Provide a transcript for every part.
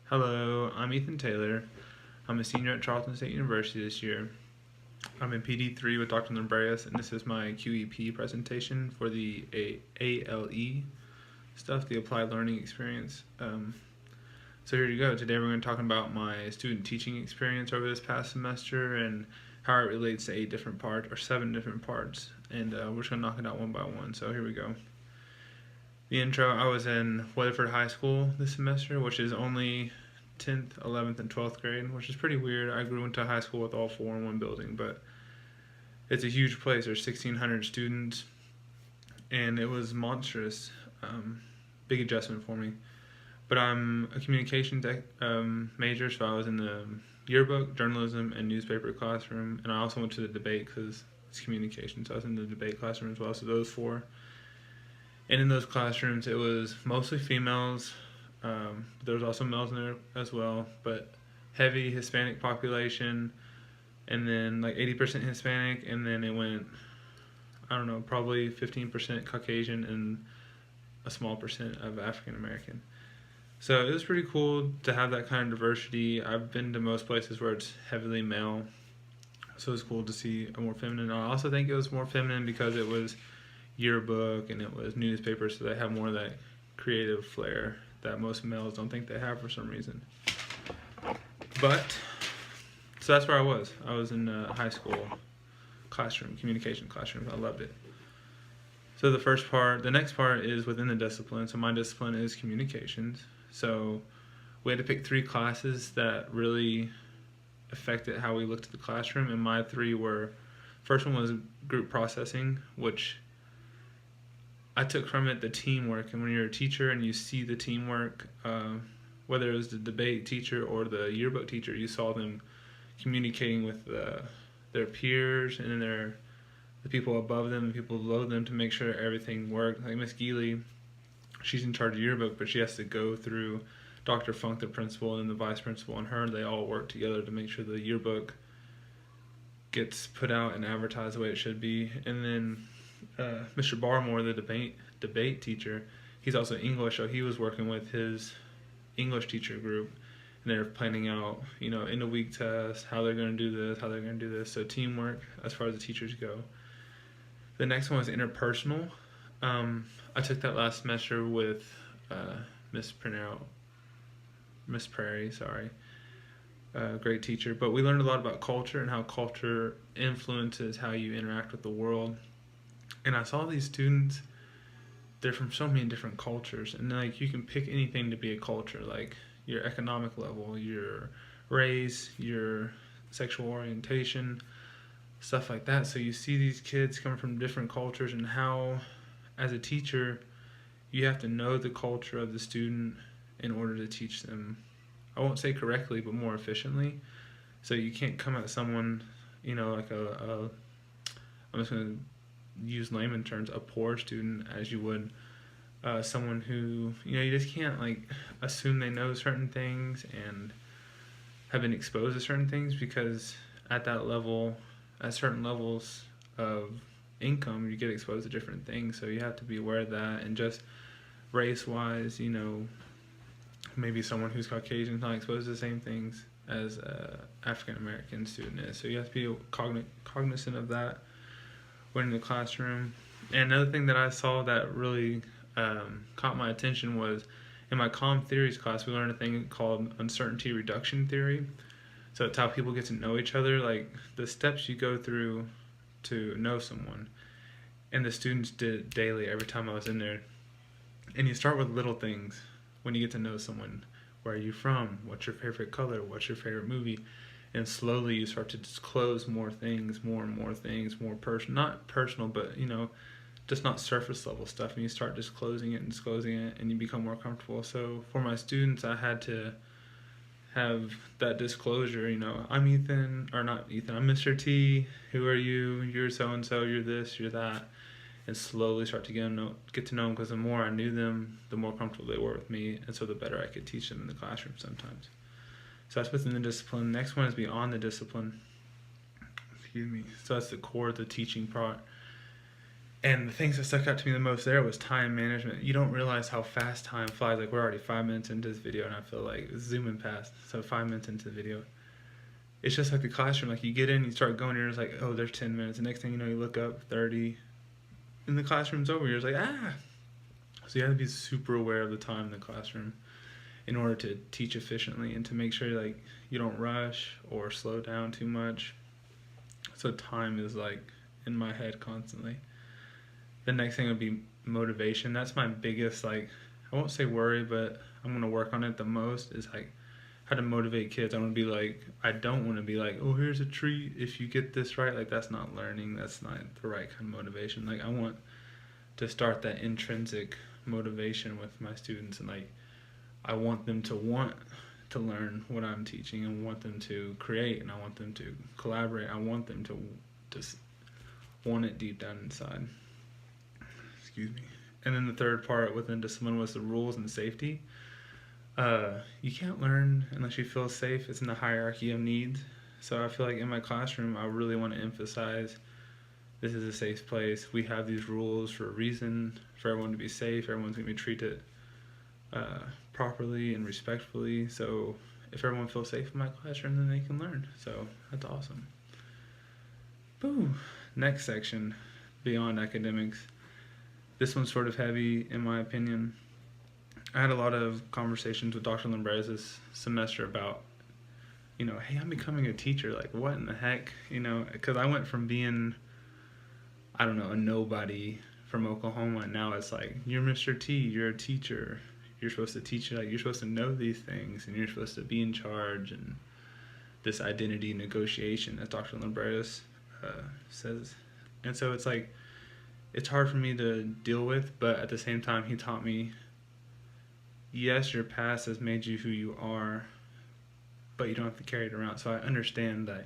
Hello, I'm Ethan Taylor. I'm a senior at Charleston State University this year. I'm in PD3 with Dr. Lambreyes, and this is my QEP presentation for the ALE stuff, the Applied Learning Experience. So here you go. Today we're going to talk about my student teaching experience over this past semester and how it relates to 7 different parts. And we're just going to knock it out one by one. So here we go. The intro, I was in Weatherford High School this semester, which is only 10th, 11th, and 12th grade, which is pretty weird. I grew into high school with all four in one building, but it's a huge place. There's 1,600 students, and it was monstrous. Big adjustment for me. But I'm a communications major, so I was in the yearbook, journalism, and newspaper classroom, and I also went to the debate because it's communication, so I was in the debate classroom as well, so those four. And in those classrooms, it was mostly females. There was also males in there as well, but heavy Hispanic population, and then like 80% Hispanic, and then it went, I don't know, probably 15% Caucasian and a small percent of African American. So it was pretty cool to have that kind of diversity. I've been to most places where it's heavily male, so it was cool to see a more feminine. I also think it was more feminine because it was yearbook and it was newspaper, so they have more of that creative flair that most males don't think they have for some reason. But so that's where I was. I was in a high school classroom, communication classroom. I loved it. So the next part is within the discipline. So my discipline is communications. So we had to pick 3 classes that really affected how we looked at the classroom, and my 3 were, first one was group processing, which I took from it the teamwork. And when you're a teacher and you see the teamwork, whether it was the debate teacher or the yearbook teacher, you saw them communicating with their peers and then the people above them and people below them to make sure everything worked. Like Miss Geely, she's in charge of yearbook, but she has to go through Dr. Funk, the principal, and the vice principal, and her. They all work together to make sure the yearbook gets put out and advertised the way it should be. And then Mr. Barmore, the debate teacher, he's also English, so he was working with his English teacher group, and they're planning out, end of week tests, how they're going to do this. So teamwork as far as the teachers go. The next one was interpersonal. I took that last semester with Miss Prairie, great teacher. But we learned a lot about culture and how culture influences how you interact with the world. And I saw these students, they're from so many different cultures, and like you can pick anything to be a culture, like your economic level, your race, your sexual orientation, stuff like that. So you see these kids come from different cultures, and how, as a teacher, you have to know the culture of the student in order to teach them, I won't say correctly, but more efficiently. So you can't come at someone, like I'm just going to use layman terms, a poor student, as you would someone who, you just can't like assume they know certain things and have been exposed to certain things, because at certain levels of income, you get exposed to different things. So you have to be aware of that. And just race-wise, maybe someone who's Caucasian is not exposed to the same things as a African-American student is. So you have to be cognizant of that when in the classroom. And another thing that I saw that really caught my attention was in my comm theories class, we learned a thing called uncertainty reduction theory. So it's how people get to know each other, like the steps you go through to know someone. And the students did it daily every time I was in there. And you start with little things when you get to know someone. Where are you from? What's your favorite color? What's your favorite movie? And slowly you start to disclose more things, more and more things, not personal, but just not surface level stuff. And you start disclosing it, and you become more comfortable. So for my students, I had to have that disclosure. I'm Ethan, or not Ethan, I'm Mr. T. Who are you? You're so and so. You're this. You're that. And slowly start to get to know them, because the more I knew them, the more comfortable they were with me, and so the better I could teach them in the classroom sometimes. So that's within the discipline. Next one is beyond the discipline. So that's the core of the teaching part. And the things that stuck out to me the most there was time management. You don't realize how fast time flies. Like, we're already 5 minutes into this video, and I feel like it's zooming past. So 5 minutes into the video, it's just like the classroom. Like, you get in, you start going, and it's like, oh, there's 10 minutes. The next thing you know, you look up, 30, and the classroom's over. You're just like, ah. So you have to be super aware of the time in the classroom in order to teach efficiently and to make sure like you don't rush or slow down too much. So time is like in my head constantly. The next thing would be motivation. That's my biggest, like, I won't say worry, but I'm going to work on it the most, is like how to motivate kids. I want to be like, I don't want to be like, oh, here's a treat if you get this right. Like, that's not learning. That's not the right kind of motivation. Like, I want to start that intrinsic motivation with my students, and like I want them to want to learn what I'm teaching, and want them to create, and I want them to collaborate. I want them to just want it deep down inside. Excuse me. And then the third part within discipline was the rules and safety. You can't learn unless you feel safe. It's in the hierarchy of needs. So I feel like in my classroom, I really want to emphasize this is a safe place. We have these rules for a reason, for everyone to be safe. Everyone's going to be treated properly and respectfully. So if everyone feels safe in my classroom, then they can learn. So that's awesome. Boom. Next section, beyond academics. This one's sort of heavy, in my opinion. I had a lot of conversations with Dr. L this semester about, you know, hey, I'm becoming a teacher. Like, what in the heck? You know, because I went from being, I don't know, a nobody from Oklahoma, and now it's like, you're Mr. T, you're a teacher. You're supposed to teach, like, you're supposed to know these things, and you're supposed to be in charge, and this identity negotiation, as Dr. L says. And so it's like, it's hard for me to deal with, but at the same time, he taught me, yes, your past has made you who you are, but you don't have to carry it around. So I understand that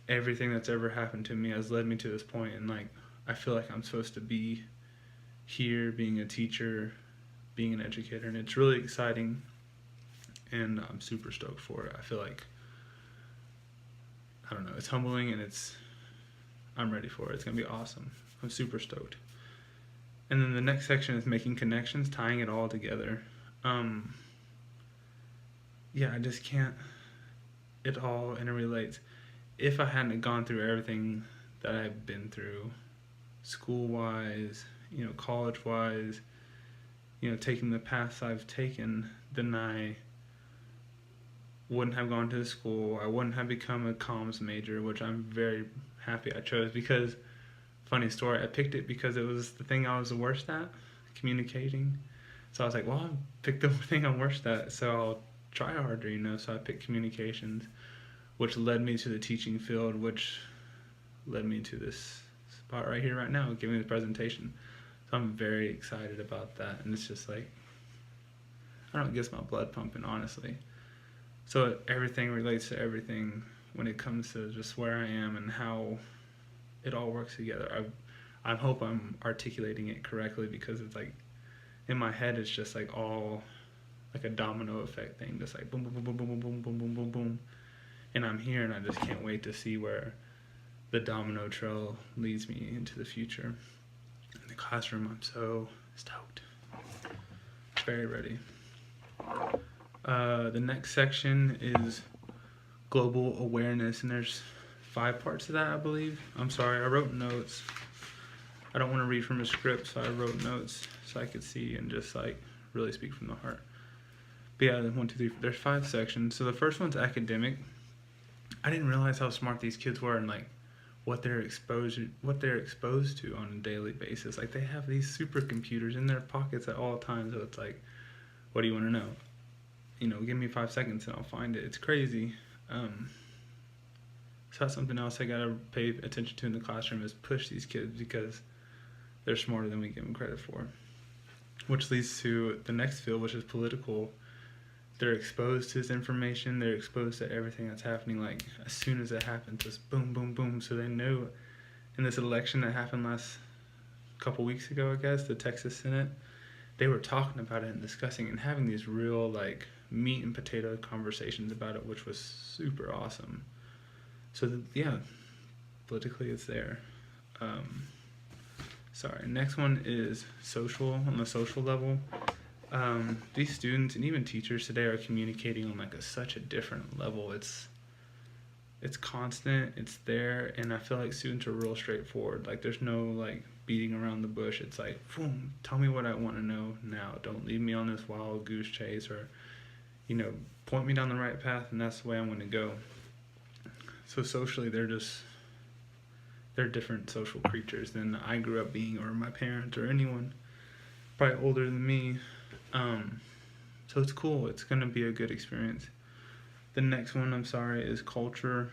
everything that's ever happened to me has led me to this point, and like, I feel like I'm supposed to be here, being a teacher, being an educator, and it's really exciting, and I'm super stoked for it. I feel like, I don't know, it's humbling, and I'm ready for it. It's gonna be awesome. I'm super stoked. And then the next section is making connections, tying it all together. Yeah, I just can't, it all interrelates. If I hadn't gone through everything that I've been through, school-wise, you know, college-wise, you know, taking the paths I've taken, then I wouldn't have gone to the school. I wouldn't have become a comms major, which I'm very happy I chose, because, funny story, I picked it because it was the thing I was the worst at, communicating. So I was like, well, I picked the thing I'm worst at, so I'll try harder, you know. So I picked communications, which led me to the teaching field, which led me to this spot right here, right now, giving the presentation. So I'm very excited about that, and it's just like, I don't know, it gets my blood pumping, honestly. So everything relates to everything when it comes to just where I am and how it all works together. I hope I'm articulating it correctly, because it's like, in my head, it's just like all like a domino effect thing, just like boom, boom, boom, boom, boom, boom, boom, boom, boom, boom. And I'm here, and I just can't wait to see where the domino trail leads me into the future. In the classroom, I'm so stoked. Very ready. The next section is global awareness, and there's 5 parts to that, I believe. I'm sorry, I wrote notes. I don't want to read from a script, so I wrote notes so I could see and just like really speak from the heart. But yeah, 1, 2, 3, there's 5 sections. So the first one's academic. I didn't realize how smart these kids were, and like what they're exposed to on a daily basis. Like, they have these supercomputers in their pockets at all times. So it's like, what do you want to know? You know, give me 5 seconds and I'll find it. It's crazy. So that's something else I gotta pay attention to in the classroom, is push these kids, because they're smarter than we give them credit for. Which leads to the next field, which is political. They're exposed to this information. They're exposed to everything that's happening. Like, as soon as it happens, just boom, boom, boom. So they know in this election that happened last couple weeks ago, I guess, the Texas Senate, they were talking about it and discussing and having these real, like, meat and potato conversations about it, which was super awesome. So, yeah, politically it's there. Next one is social, on the social level. These students and even teachers today are communicating on like such a different level. It's constant, it's there, and I feel like students are real straightforward. Like there's no like beating around the bush. It's like, boom, tell me what I want to know now. Don't leave me on this wild goose chase, or point me down the right path, and that's the way I'm going to go. So socially, they're different social creatures than I grew up being, or my parents, or anyone probably older than me. So it's cool. It's going to be a good experience. The next one, is culture.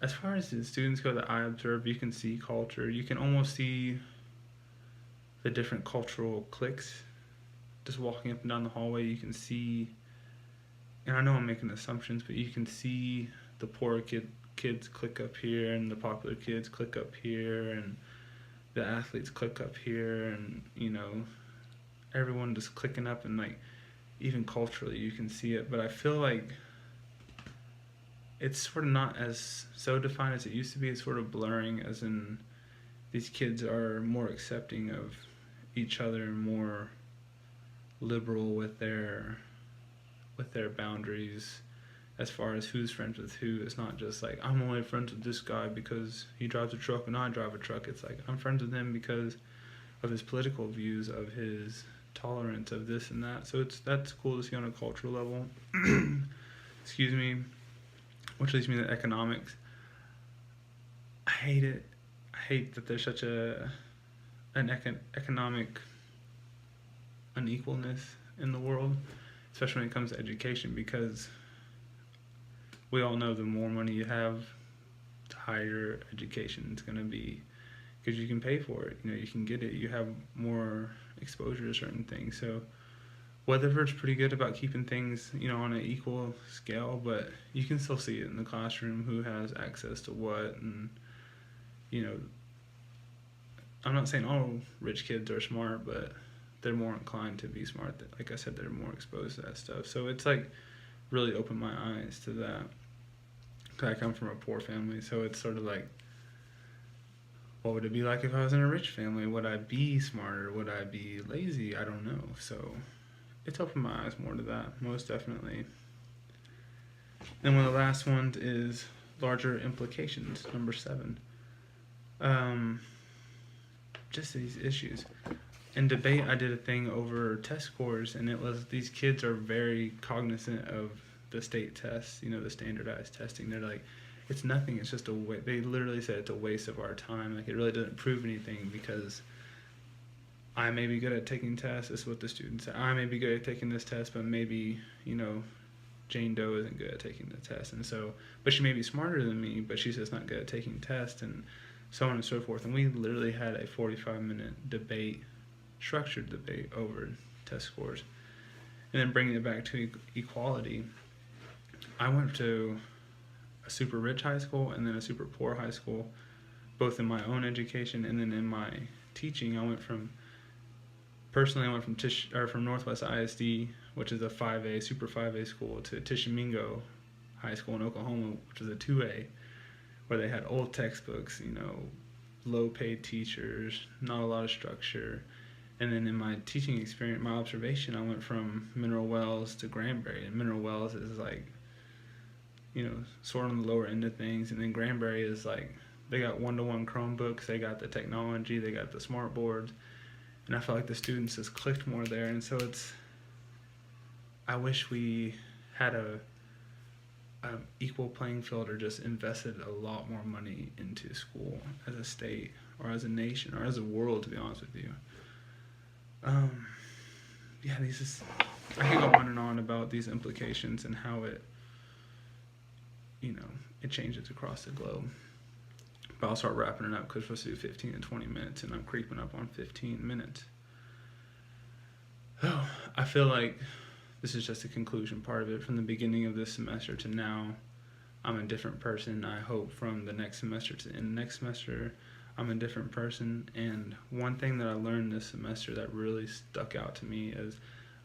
As far as the students go that I observe, you can see culture. You can almost see the different cultural cliques. Just walking up and down the hallway, you can see, and I know I'm making assumptions, but you can see the poor kids click up here, and the popular kids click up here, and the athletes click up here, and everyone just clicking up, and like even culturally you can see it. But I feel like it's sort of not as so defined as it used to be. It's sort of blurring, as in these kids are more accepting of each other and more liberal with their boundaries as far as who's friends with who. It's not just like, I'm only friends with this guy because he drives a truck and I drive a truck. It's like, I'm friends with him because of his political views, of his tolerance, of this and that. So that's cool to see on a cultural level. Excuse me. Which leads me to economics. I hate it. I hate that there's such an economic unequalness in the world, especially when it comes to education, because we all know the more money you have, the higher education is going to be, because you can pay for it. You can get it. You have more exposure to certain things. So Weatherford's pretty good about keeping things, on an equal scale, but you can still see it in the classroom, who has access to what, and, I'm not saying all rich kids are smart, but they're more inclined to be smart. Like I said, they're more exposed to that stuff. So it's like really opened my eyes to that. I come from a poor family, so it's sort of like, what would it be like if I was in a rich family? Would I be smarter? Would I be lazy? I don't know. So it's opened my eyes more to that, most definitely. And one of the last ones is larger implications, number 7. Just these issues. In debate, I did a thing over test scores, and it was, these kids are very cognizant of the state tests, the standardized testing. They're like, it's nothing, it's just a waste. They literally said it's a waste of our time. Like, it really doesn't prove anything, because I may be good at taking tests. This is what the students say. I may be good at taking this test, but maybe, Jane Doe isn't good at taking the test. And so, but she may be smarter than me, but she's just not good at taking tests, and so on and so forth. And we literally had a 45-minute debate, structured debate over test scores. And then bringing it back to equality, I went to a super rich high school and then a super poor high school, both in my own education and then in my teaching. I went from Northwest ISD, which is a 5A, super 5A school, to Tishomingo High School in Oklahoma, which is a 2A, where they had old textbooks, low-paid teachers, not a lot of structure. And then in my teaching experience, my observation, I went from Mineral Wells to Granbury. And Mineral Wells is like, sort of on the lower end of things. And then Granbury is like, they got one-to-one Chromebooks, they got the technology, they got the smart boards. And I felt like the students just clicked more there. And so I wish we had a equal playing field, or just invested a lot more money into school as a state, or as a nation, or as a world, to be honest with you. I could go on and on about these implications and how it changes across the globe. But I'll start wrapping it up, because we're supposed to do 15 and 20 minutes, and I'm creeping up on 15 minutes. Oh, I feel like this is just a conclusion part of it. From the beginning of this semester to now, I'm a different person. I hope from the next semester to the end of next semester, I'm a different person. And one thing that I learned this semester that really stuck out to me is,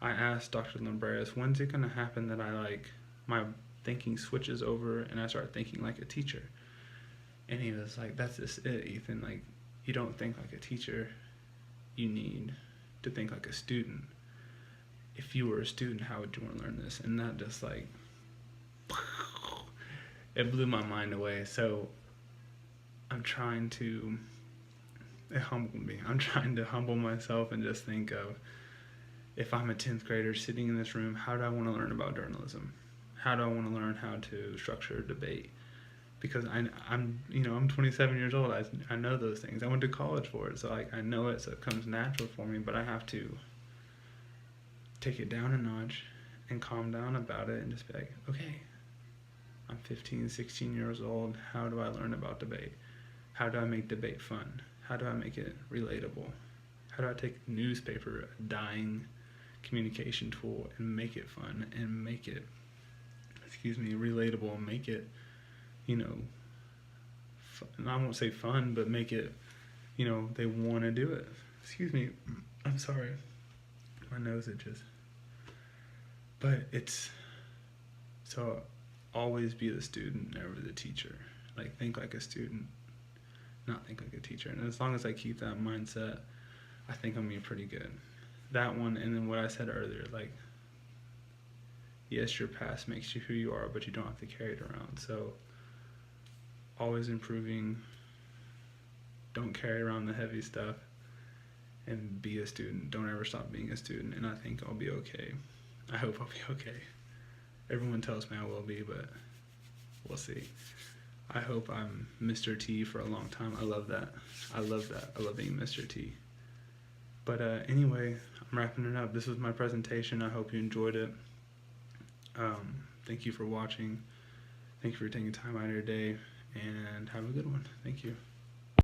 I asked Dr.L, when's it going to happen that my thinking switches over and I start thinking like a teacher? And he was like, that's just it, Ethan. Like, you don't think like a teacher, you need to think like a student. If you were a student, how would you want to learn this? And that just like, it blew my mind away. So I'm trying to, it humbled me. I'm trying to humble myself and just think of, if I'm a 10th grader sitting in this room, how do I want to learn about journalism? How do I want to learn how to structure a debate? Because I'm 27 years old. I know those things. I went to college for it, so like I know it, so it comes natural for me. But I have to take it down a notch and calm down about it and just be like, okay, I'm 15, 16 years old. How do I learn about debate? How do I make debate fun? How do I make it relatable? How do I take newspaper, a dying communication tool, and make it fun and make it, relatable, and make it, fun. I won't say fun, but make it, they want to do it. I'm sorry. My nose itches. But it's, so always be the student, never the teacher. Like, think like a student, not think like a teacher. And as long as I keep that mindset, I think I'm going to be pretty good. That one, and then what I said earlier, like, yes, your past makes you who you are, but you don't have to carry it around. So always improving, don't carry around the heavy stuff, and be a student. Don't ever stop being a student, and I think I'll be okay. I hope I'll be okay. Everyone tells me I will be, but we'll see. I hope I'm Mr. T for a long time. I love that. I love being Mr. T. But anyway, I'm wrapping it up. This was my presentation. I hope you enjoyed it. Thank you for watching. Thank you for taking time out of your day, and have a good one. Thank you.